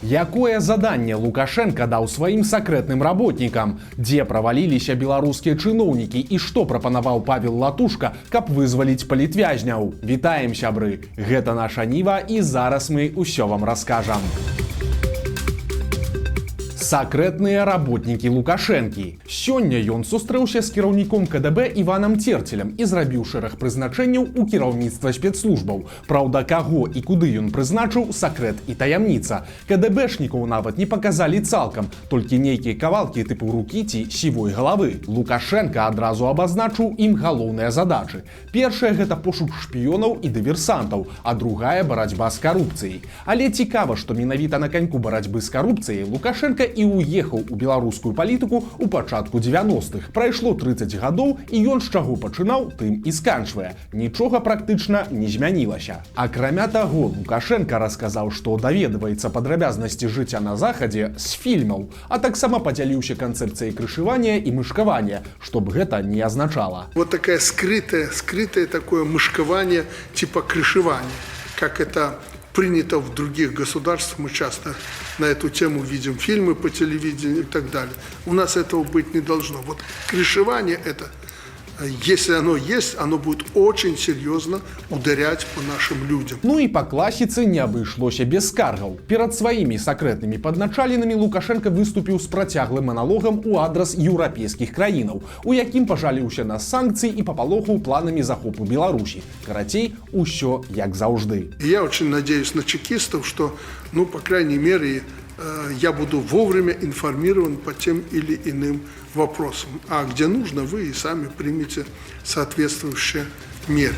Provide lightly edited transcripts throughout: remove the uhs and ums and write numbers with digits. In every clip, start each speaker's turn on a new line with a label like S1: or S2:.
S1: Якое заданне Лукашенко даў сваім сакрэтным работнікам, дзе праваліліся беларускія чыноўнікі і што прапанаваў Павел Латушка, каб вызваліць палітвязняў? Вітаем, сябры! Гэта наша Ніва і зараз мы ўсё вам раскажам. Сакрэтныя работнікі Лукашэнкі. Сёння ён сустрэўся з кіраўніком КДБ Іванам Церцелем і зрабіў шэраг прызначэнняў у кіраўніцтва спецслужбаў. Праўда, каго і куды ён прызначыў, сакрэт і таямніца. КДБшнікаў нават не паказалі цалкам, толькі нейкія кавалкі тыпу рукі ці сівой галавы. Лукашенко адразу абазначыў ім галоўныя задачы. Першая гэта пошук шпіёнаў і дыверсантаў, а другая барацьба з карупцыяй. Але цікава, што менавіта на каньку барацьбы з карупцыяй Лукашенко і уехаў у беларускую палітыку ў пачатку 90-х. Прайшло 30 гадоў, і ён з чаго пачынаў, тым і сканчвае. Нічога практычна не змянілася. Акрамя таго, Лукашенко расказаў, што даведваецца падрабязнасці жыцця на захадзе з фільмаў, а таксама падзяліўся канцэпцыяй крышывання і мышкавання, што б гэта не азначала.
S2: Вот такое скрытое такое мышкование типа крышевания, как это принято в других государствах. Мы часто на эту тему видим фильмы по телевидению и так далее. У нас этого быть не должно. Вот крышевание это, если оно есть, оно будет очень серьезно ударять по нашим людям.
S1: Ну і па класіцы не абышлося без скаргаў. Перад сваімі сакрэтнымі падначаленымі Лукашенко выступіў з працяглым маналогам у адрас еўрапейскіх краінаў, у якім пажаліўся на санкцыі і папалохаў планамі захопу Беларусі. Карацей, усё як заўжды.
S2: Я очень надеюсь на чекистов, что, по крайней мере, я буду вовремя информирован по тем или иным вопросам. А где нужно, вы и сами примете соответствующие меры.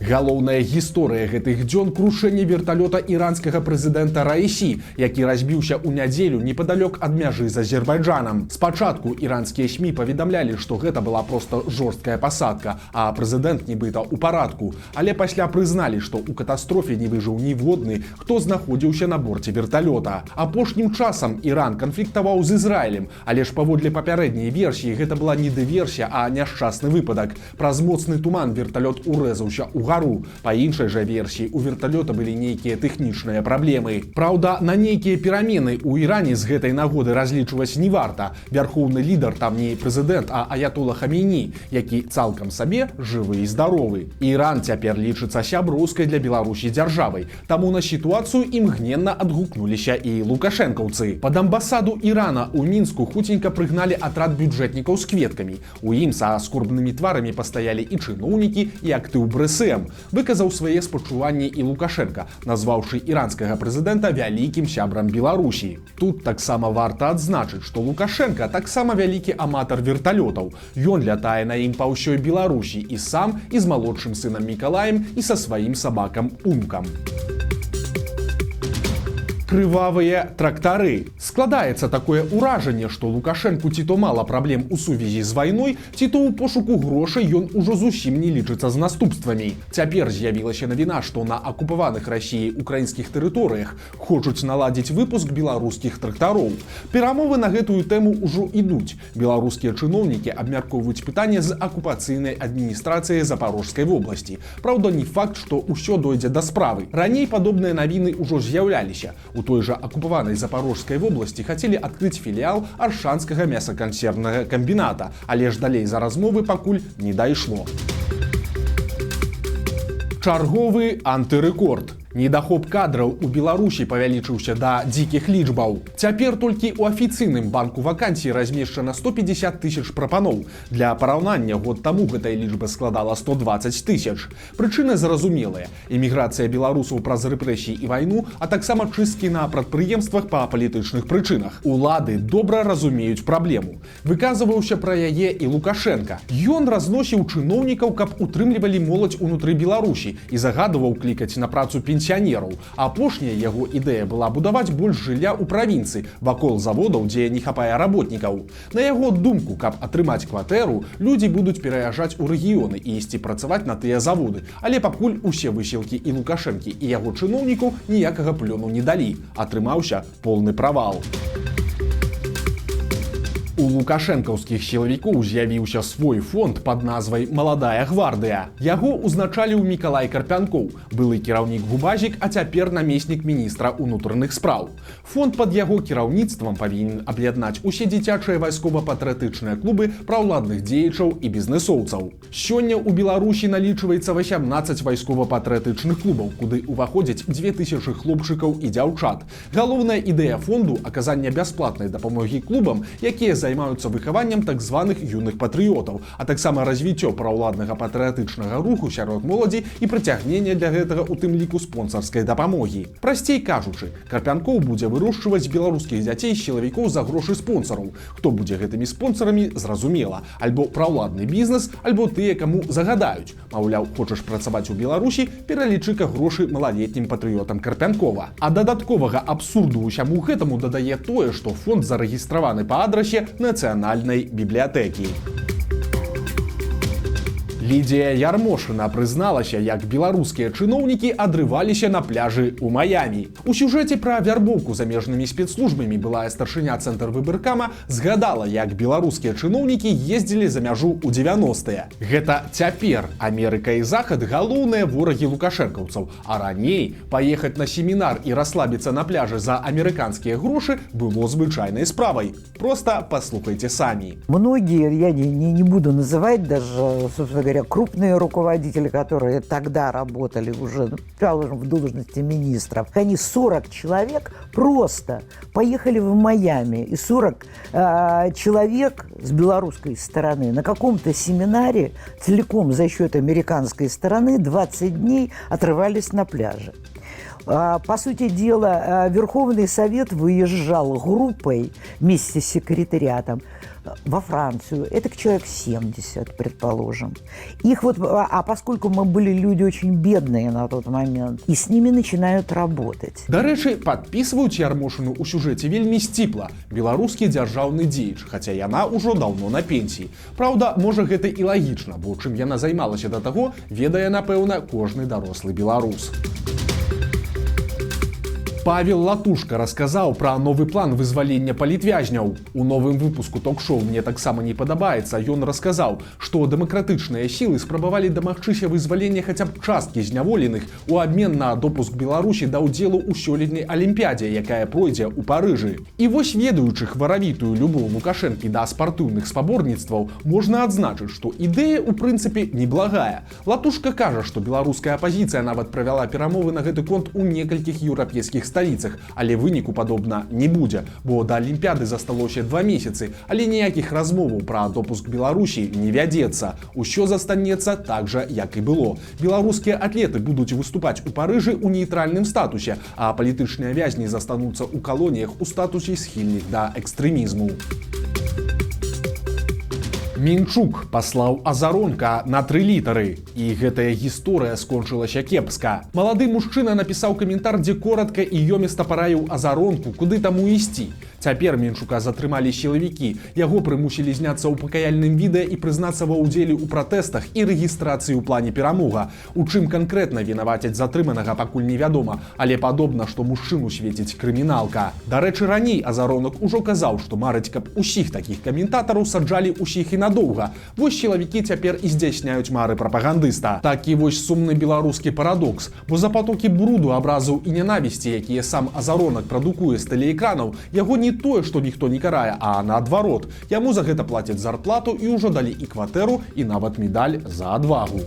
S1: Галоўная гісторыя гэтых дзён крушэнне верталёта іранскага прэзідэнта Раісі, які разбіўся ў нядзелю непадалёк ад мяжы з Азербайджанам. Спачатку іранскія СМІ паведамлялі, што гэта была проста жорсткая пасадка, а прэзідэнт нібыта ў парадку. Але пасля прызналі, што ў катастрофе не выжыў ніводны, хто знаходзіўся на борце верталёта. Апошнім часам Іран канфліктаваў з Ізраілем, але ж паводле папярэдняй версіі гэта была не дыверсія, а няшчасны выпадак. Праз моцны туман верталёт урэзаўся ў гару. Па іншай жа версіі, у верталёта былі нейкія тэхнічныя праблемы. Праўда, на нейкія перамены ў Іране з гэтай нагоды разлічваць не варта. Вярхоўны лідар там не прэзідэнт, а аятола Хамейні, які цалкам сабе жывы і здаровы. Іран цяпер лічыцца сяброўскай для Беларусі дзяржавай, таму на сітуацыю імгненна адгукнуліся і лукашэнкаўцы. Пад амбасаду Ірана ў Мінску хуценька прыгналі атрад бюджэтнікаў з кветкамі. У ім са скорбнымі тварамі пастаялі і чыноўнікі, і актыў БРСМ. Выказаў свае спачуванні і Лукашенко, назваўшы іранскага прэзідэнта вялікім сябрам Беларусі. Тут таксама варта адзначыць, што Лукашенко таксама вялікі аматар верталётаў. Ён лятае на ім па ўсёй Беларусі і сам, і з малодшым сынам Мікалаем, і са сваім сабакам Умкам. Крывавыя трактары. Складаецца такое ўражанне, што Лукашэнку ці то мала праблем у сувязі з вайной, ці то ў пошуку грошай ён ужо зусім не лічыцца з наступствамі. Цяпер з'явілася навіна, што на акупаваных Расіяй украінскіх тэрыторыях хочуць наладзіць выпуск беларускіх трактароў. Перамовы на гэтую тэму ўжо ідуць. Беларускія чыноўнікі абмяркоўваюць пытанне з акупацыйнай адміністрацыяй Запарожскай вобласці. Праўда, не факт, што ўсё дойдзе да справы. Раней падобныя навіны ўжо з'яўляліся. У той жа акупаванай Запорожскай вобласці хацелі адкрыць філіял аршанскага мясакансервнага камбіната, але ж далей за размовы пакуль не дайшло. Чарговы антырэкорд. Недахоп кадраў у Беларусі павялічыўся да дзікіх лічбаў. Цяпер толькі ў афіцыйным банку вакансій размешчана 150 тысяч прапаноў. Для параўнання, год таму гэтая лічба складала 120 тысяч. Прычыны зразумелыя. Эміграцыя беларусаў праз рэпрэсіі і вайну, а таксама чысткі на прадпрыемствах па палітычных прычынах. Улады добра разумеюць праблему. Выказваўся пра яе і Лукашенко. Ён разносіў чыноўнікаў, каб утрымлівалі моладзь унутры Беларусі і загадваў клікаць на працу пенсіянераў. Апошняя яго ідэя была будаваць больш жылля ў правінцыі, вакол заводаў, дзе не хапае работнікаў. На яго думку, каб атрымаць кватэру, людзі будуць пераязджаць у рэгіёны і ісці працаваць на тыя заводы. Але пакуль усе высілкі і Лукашэнкі, і яго чыноўнікаў ніякага плёну не далі. Атрымаўся полны правал. У У лукашэнкаўскіх сілавікоў з'явіўся свой фонд пад назвай «Маладая гвардыя». Яго узначаліў Мікалай Карпянкоў, былы кіраўнік Губазік, а цяпер намеснік міністра ўнутраных спраў. Фонд пад яго кіраўніцтвам павінен аб'яднаць усе дзіцячыя вайскова-патрыятычныя клубы праўладных дзеячаў і бізнэсоўцаў. Сёння ў Беларусі налічваецца 18 вайскова-патрыятычных клубаў, куды ўваходзяць 2000 хлопчыкаў і дзяўчат. Галоўная ідэя фонду – аказання бясплатнай дапамогі клубам, якія займаюцца выхаваннем так званых юных патрыётаў, а таксама развіццё праўладнага патрыятычнага руху сярод моладзі і прыцягнення для гэтага у тым ліку спонсарскай дапамогі. Прасцей кажучы, Карпянкоў будзе вырушчваць беларускіх дзяцей з сілавікоў за грошы спонсараў. Хто будзе гэтымі спонсарамі, зразумела. Альбо праўладны бізнес, альбо тыя, каму загадаюць. Маўляў, хочаш працаваць у Беларусі, пералічы-ка грошы малалетнім патрыётам Карпянкова. А дадатковага абсурду ўсяму гэтаму дадае тое, што фонд зарэгістраваны па адрасе Нацыянальнай бібліятэкі. Лідія Ярмошына прызналася, як беларускія чыноўнікі адрываліся на пляжы ў Маямі. У сюжэце пра вярбоўку замежнымі спецслужбамі былая старшыня Цэнтр выбаркама згадала, як беларускія чыноўнікі ездзілі за мяжу ў 90-е. Гэта цяпер Амерыка і Захад галоўныя ворагі лукашэнкаўцаў, а раней паехаць на семінар і расслабіцца на пляжы за амерыканскія грошы было звычайнай справай. Просто послухайте самі.
S3: Многие, я не буду называть даже, собственно говоря, крупные руководители, которые тогда работали уже, положим, в должности министров, они 40 человек просто поехали в Майами, и 40 человек с белорусской стороны на каком-то семинаре целиком за счет американской стороны 20 дней отрывались на пляже. По сути дела, Верховный Совет выезжал группой вместе с секретариатом во Францию. Это человек 70, предположим. Их вот, поскольку мы были люди очень бедные на тот момент, и с ними начинают работать.
S1: Дарэчы, падпісваюць Ярмошыну ў сюжэце вельмі сціпла. Беларускі дзяржаўны дзеяч, хаця яна ўжо даўно на пенсіі. Праўда, можа гэта і лагічна, бо чым яна займалася да таго, ведае, напэўна, кожны дарослы беларус. Павел Латушка расказаў пра новы план вызвалення палітвязняў. У новым выпуску ток-шоу «Мне таксама не падабаецца» ён расказаў, што дэмакратычныя сілы спрабавалі дамагчыся вызвалення хаця б часткі зняволеных у абмен на допуск Беларусі да ўдзелу ў сёлетняй алімпіядзе, якая пройдзе ў Парыжы. І вось ведаючы хваравітую любоў Лукашэнкі да спартыўных спаборніцтваў, можна адзначыць, што ідэя ў прынцыпе неблагая. Латушка кажа, што беларуская апазіцыя нават правяла перамовы на гэты конт у некалькіх еўрапейскіх сталіцах, але выніку падобна не будзе, бо да алімпіяды засталося 2 месяцы, але ніякіх размоваў пра допуск Беларусі не вядзецца. Усё застанецца так жа, як і было. Беларускія атлеты будуць выступаць у Парыжы ў нейтральным статусе, а палітычныя вязні застануцца ў калоніях у статусе схільных да экстрэмізму. Мінчук паслаў азаронка на 3 літары. І гэтая гісторыя скончылася кепска. Малады мужчына напісаў каментар, дзе коратка і ёміста параіў азаронку, куды таму ісці. Цяпер Мінчука затрымалі сілавікі. Яго прымусілі зняцца ў пакаяльным відэа і прызнацца ва ўдзеле ў пратэстах і рэгістрацыі ў плане перамога. У чым канкрэтна вінавацяць затрыманага, пакуль невядома, але падобна, што мужчыну свеціць крыміналка. Дарэчы, раней азаронак ужо казаў, што марыць, каб усіх такіх каментатараў саджалі ўсіх і надоўга. Вось сілавікі цяпер і здзяйсняюць мары прапагандыста. Такі вось сумны беларускі парадокс, бо за патокі бруду, абразаў і нянавісці, якія сам азаронак прадукуе з тэлеэкранаў, яго не тое, што ніхто не карае, а наадварот. Яму за гэта плацяць зарплату і ўжо далі і кватэру, і нават медаль за адвагу.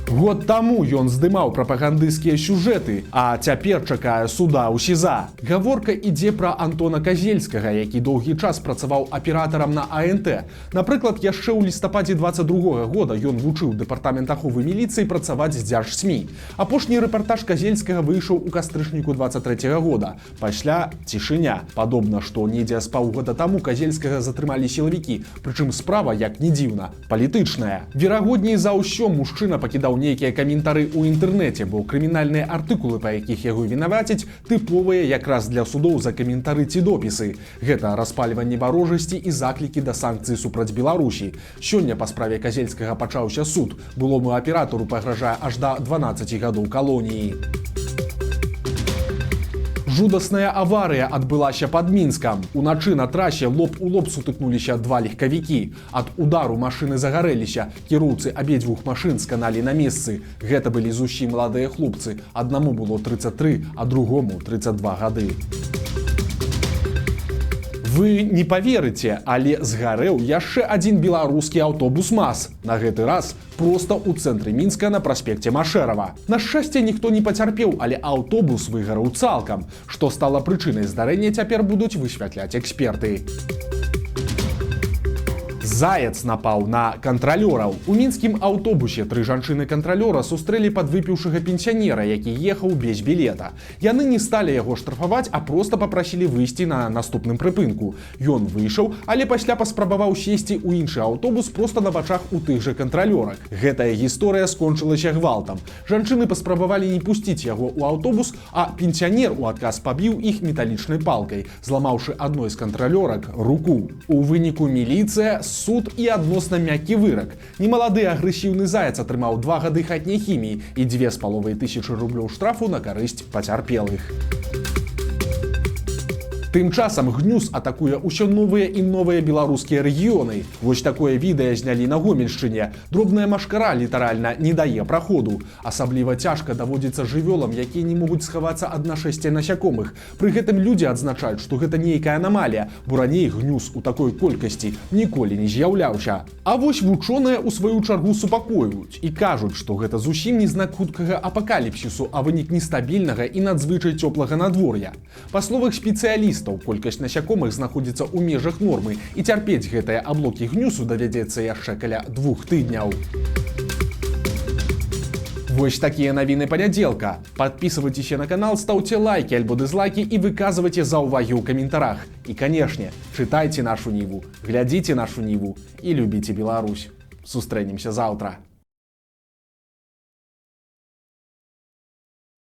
S1: Год таму ён здымаў прапагандысцкія сюжэты, а цяпер чакае суда ў СІЗА. Гаворка ідзе пра Антона Казельскага, які доўгі час працаваў аператарам на АНТ. Напрыклад, яшчэ ў лістападзе 22 года ён вучыў дэпартамент аховы міліцыі працаваць з дзяржсмі. Апошні рэпартаж Казельскага выйшаў у кастрычніку 23 года. Пасля цішыня. Падобна, што недзе з паўгода таму Казельскага затрымалі сілавікі, прычым справа, як не дзіўна, палітычная. Верагодней за ўсё мужчына пакідаў нейкія каментары ў інтэрнэце, бо крымінальныя артыкулы, па якіх яго вінавацяць, тыповыя якраз для судоў за каментары ці допісы. Гэта распальванне варожасці і заклікі да санкцый супраць Беларусі. Сёння па справе Казельскага пачаўся суд. Былому аператару пагражае аж да 12 гадоў калоніі. Жудасная аварыя адбылася пад Мінскам. Уначы на трасе лоб у лоб сутыкнуліся два легкавікі. Ад удару машыны загарэліся. Кіроўцы абедзвюх машын сканалі на месцы. Гэта былі зусім маладыя хлопцы. Аднаму было 33, а другому 32 гады. Вы не поверыце, але згарэў яшчэ адзін беларускі аўтобус МАЗ. На гэты раз проста ў цэнтры Мінска на праспекце Машэрава. На шчасце ніхто не пацярпеў, але аўтобус выгараў цалкам. Што стала прычынай здарэння, цяпер будуць высвятляць эксперты. Заяц напаў на кантралёраў. У мінскім аўтобусе 3 жанчыны-кантралёра сустрэлі падвыпіўшага пенсіянера, які ехаў без білета. Яны не сталі яго штрафаваць, а проста папрасілі выйсці на наступным прыпынку. Ён выйшаў, але пасля паспрабаваў сесці ў іншы аўтобус проста на вачах у тых жа кантралёрах. Гэтая гісторыя скончылася гвалтам. Жанчыны паспрабавалі не пусціць яго ў аўтобус, а пенсіянер у адказ пабіў іх металічнай палкай, зламаўшы адной з кантралёрак руку. У выніку міліцыя, суд і адносна мяккі вырак. Немалады агрэсіўны заяц атрымаў 2 гады хатняй хіміі і 2500 рублёў штрафу на карысць пацярпелых. Тым часам Гнюс атакуе ўсё новыя і новыя беларускія рэгіёны. Вось такое відэа знялі на Гомельшчыне. Дробная машкара літаральна не дае праходу. Асабліва цяжка даводзіцца жывёлам, якія не могуць схавацца ад нашэсця насякомых. Пры гэтым людзі адзначаюць, што гэта нейкая анамалія, бо раней Гнюс у такой колькасці ніколі не з'яўляўся. А вось вучоныя ў сваю чаргу супакойваюць і кажуць, што гэта зусім не знак хуткага апакаліпсісу, а вынік нестабільнага і надзвычай цёплага надвор'я. Па словах спецыялістаў, колькасць насякомых знаходзіцца ў межах нормы, і цярпець гэтыя аблокі Гнюсу давядзецца яшчэ каля 2 тыдняў. Вось такія навіны панядзелка. Падпісывайцеся на канал, стаўце лайкі альбо дызлайкі і выказвайце заўвагі ў каментарах. І, канешне, чытайце нашу Ніву, глядзіце нашу Ніву і любіце Беларусь. Сустрэнемся заўтра.